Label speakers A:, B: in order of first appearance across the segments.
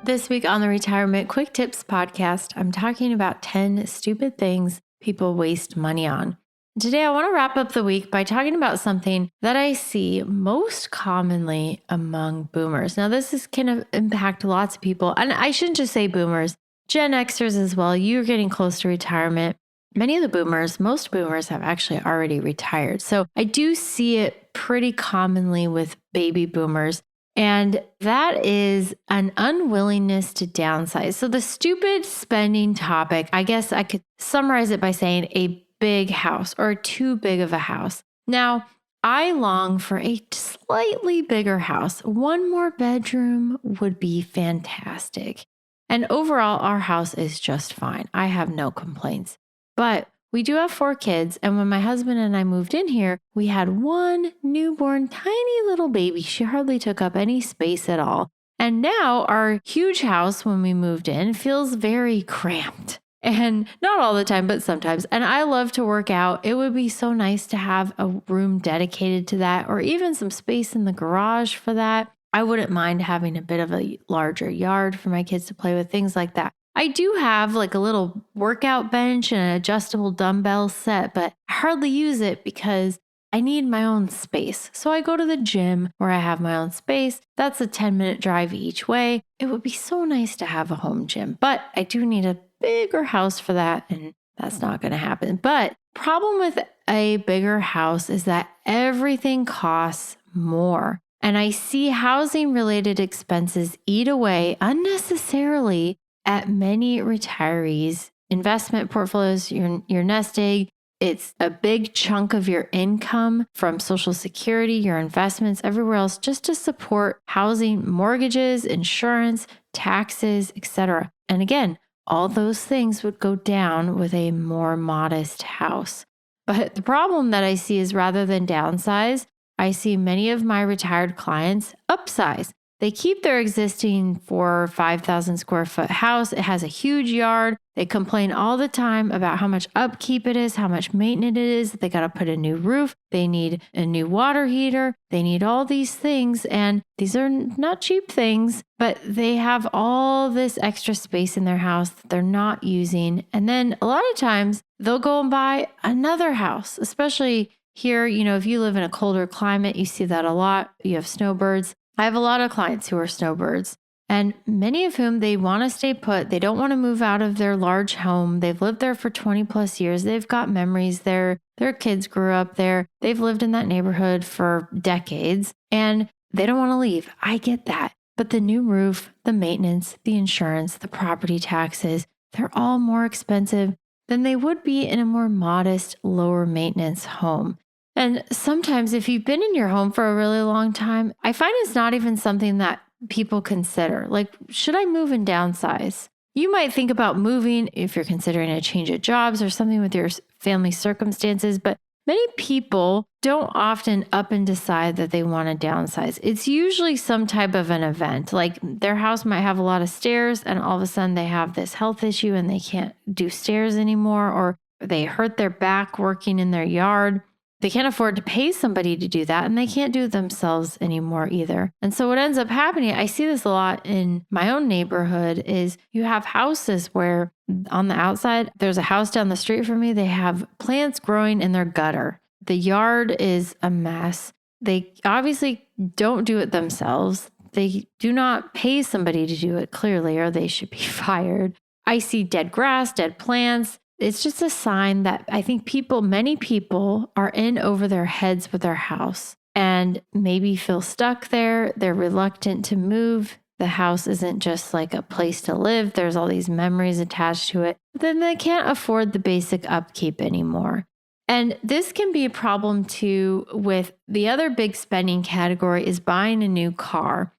A: This week on the Retirement Quick Tips podcast, I'm talking about 10 stupid things people waste money on. Today, I want to wrap up the week by talking about something that I see most commonly among boomers. Now, can impact lots of people, and I shouldn't just say boomers, Gen Xers as well. You're getting close to retirement. Most boomers have actually already retired. So I do see it pretty commonly with baby boomers. And that is an unwillingness to downsize. So the stupid spending topic, I guess I could summarize it by saying a big house or too big of a house. Now, I long for a slightly bigger house. One more bedroom would be fantastic. And overall, our house is just fine. I have no complaints. But we do have 4 kids, and when my husband and I moved in here, we had one newborn, tiny little baby. She hardly took up any space at all. And now our huge house, when we moved in, feels very cramped. And not all the time, but sometimes. And I love to work out. It would be so nice to have a room dedicated to that, or even some space in the garage for that. I wouldn't mind having a bit of a larger yard for my kids to play with, things like that. I do have like a little workout bench and an adjustable dumbbell set, but I hardly use it because I need my own space. So I go to the gym where I have my own space. That's a 10-minute drive each way. It would be so nice to have a home gym, but I do need a bigger house for that, and that's not going to happen. But problem with a bigger house is that everything costs more. And I see housing related expenses eat away unnecessarily at many retirees' investment portfolios, your nest egg. It's a big chunk of your income from Social Security, your investments, everywhere else, just to support housing, mortgages, insurance, taxes, etc. And again, all those things would go down with a more modest house. But the problem that I see is rather than downsize, I see many of my retired clients upsize. They keep their existing 4,000 or 5,000 square foot house. It has a huge yard. They complain all the time about how much upkeep it is, how much maintenance it is. They got to put a new roof. They need a new water heater. They need all these things. And these are not cheap things, but they have all this extra space in their house that they're not using. And then a lot of times they'll go and buy another house, especially here. If you live in a colder climate, you see that a lot. You have snowbirds. I have a lot of clients who are snowbirds, and many of whom they want to stay put. They don't want to move out of their large home. They've lived there for 20 plus years. They've got memories there. Their kids grew up there. They've lived in that neighborhood for decades, and they don't want to leave. I get that. But the new roof, the maintenance, the insurance, the property taxes, they're all more expensive than they would be in a more modest, lower maintenance home. And sometimes if you've been in your home for a really long time, I find it's not even something that people consider. Like, should I move and downsize? You might think about moving if you're considering a change of jobs or something with your family circumstances, but many people don't often up and decide that they want to downsize. It's usually some type of an event, like their house might have a lot of stairs and all of a sudden they have this health issue and they can't do stairs anymore, or they hurt their back working in their yard. They can't afford to pay somebody to do that, and they can't do it themselves anymore either. And so what ends up happening, I see this a lot in my own neighborhood, is you have houses where on the outside, there's a house down the street from me. They have plants growing in their gutter. The yard is a mess. They obviously don't do it themselves. They do not pay somebody to do it, clearly, or they should be fired. I see dead grass, dead plants. It's just a sign that I think many people are in over their heads with their house and maybe feel stuck there. They're reluctant to move. The house isn't just like a place to live. There's all these memories attached to it. But then they can't afford the basic upkeep anymore. And this can be a problem too with the other big spending category is buying a new car.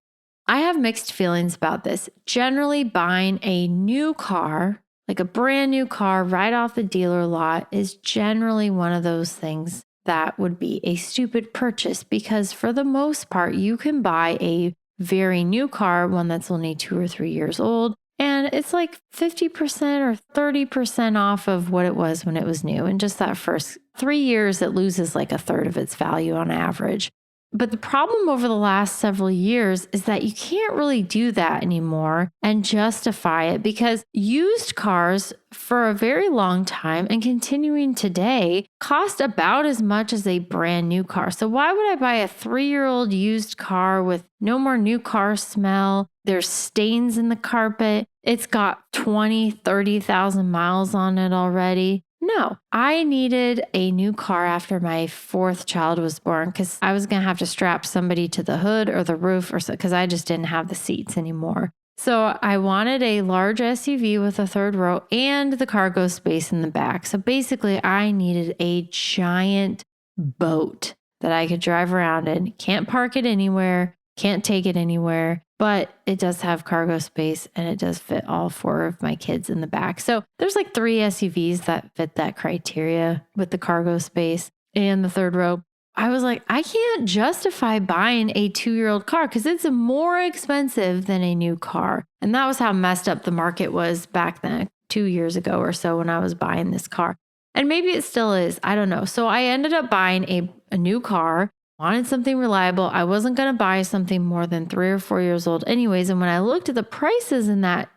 A: I have mixed feelings about this. Generally, buying a new car, like a brand new car right off the dealer lot, is generally one of those things that would be a stupid purchase, because for the most part, you can buy a very new car, one that's only 2 or 3 years old, and it's like 50% or 30% off of what it was when it was new. In just that first 3 years, it loses like a third of its value on average. But the problem over the last several years is that you can't really do that anymore and justify it because used cars for a very long time and continuing today cost about as much as a brand new car. So why would I buy a 3-year-old used car with no more new car smell? There's stains in the carpet. It's got 20, 30,000 miles on it already. No, I needed a new car after my 4th child was born because I was going to have to strap somebody to the hood or the roof or so because I just didn't have the seats anymore. So I wanted a large SUV with a 3rd row and the cargo space in the back. So basically I needed a giant boat that I could drive around in. Can't park it anywhere, can't take it anywhere. But it does have cargo space and it does fit all 4 of my kids in the back. So there's like 3 SUVs that fit that criteria with the cargo space and the 3rd row. I was like, I can't justify buying a 2-year-old car because it's more expensive than a new car. And that was how messed up the market was back then, 2 years ago or so when I was buying this car. And maybe it still is. I don't know. So I ended up buying a new car. Wanted something reliable. I wasn't going to buy something more than 3 or 4 years old anyways. And when I looked at the prices in that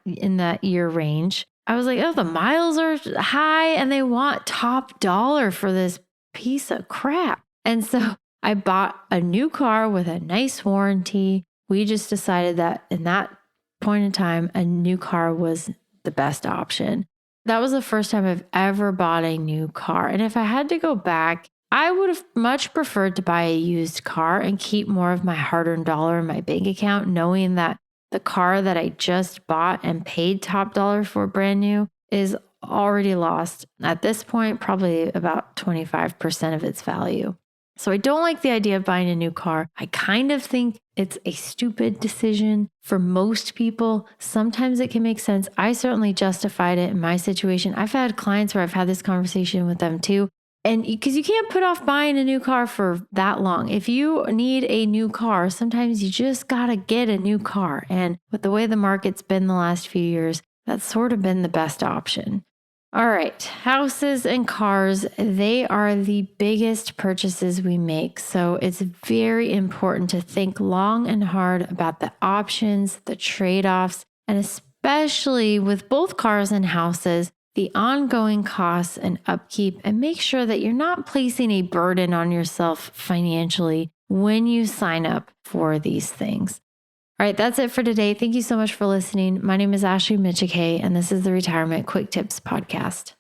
A: year range, I was like, oh, the miles are high and they want top dollar for this piece of crap. And so I bought a new car with a nice warranty. We just decided that in that point in time, a new car was the best option. That was the first time I've ever bought a new car. And if I had to go back, I would have much preferred to buy a used car and keep more of my hard-earned dollar in my bank account, knowing that the car that I just bought and paid top dollar for brand new is already lost at this point, probably about 25% of its value. So I don't like the idea of buying a new car. I kind of think it's a stupid decision for most people. Sometimes it can make sense. I certainly justified it in my situation. I've had clients where I've had this conversation with them too. And because you can't put off buying a new car for that long. If you need a new car, sometimes you just got to get a new car. And with the way the market's been the last few years, that's sort of been the best option. All right, houses and cars, they are the biggest purchases we make. So it's very important to think long and hard about the options, the trade-offs, and especially with both cars and houses, the ongoing costs and upkeep, and make sure that you're not placing a burden on yourself financially when you sign up for these things. All right, that's it for today. Thank you so much for listening. My name is Ashley Michike, and this is the Retirement Quick Tips Podcast.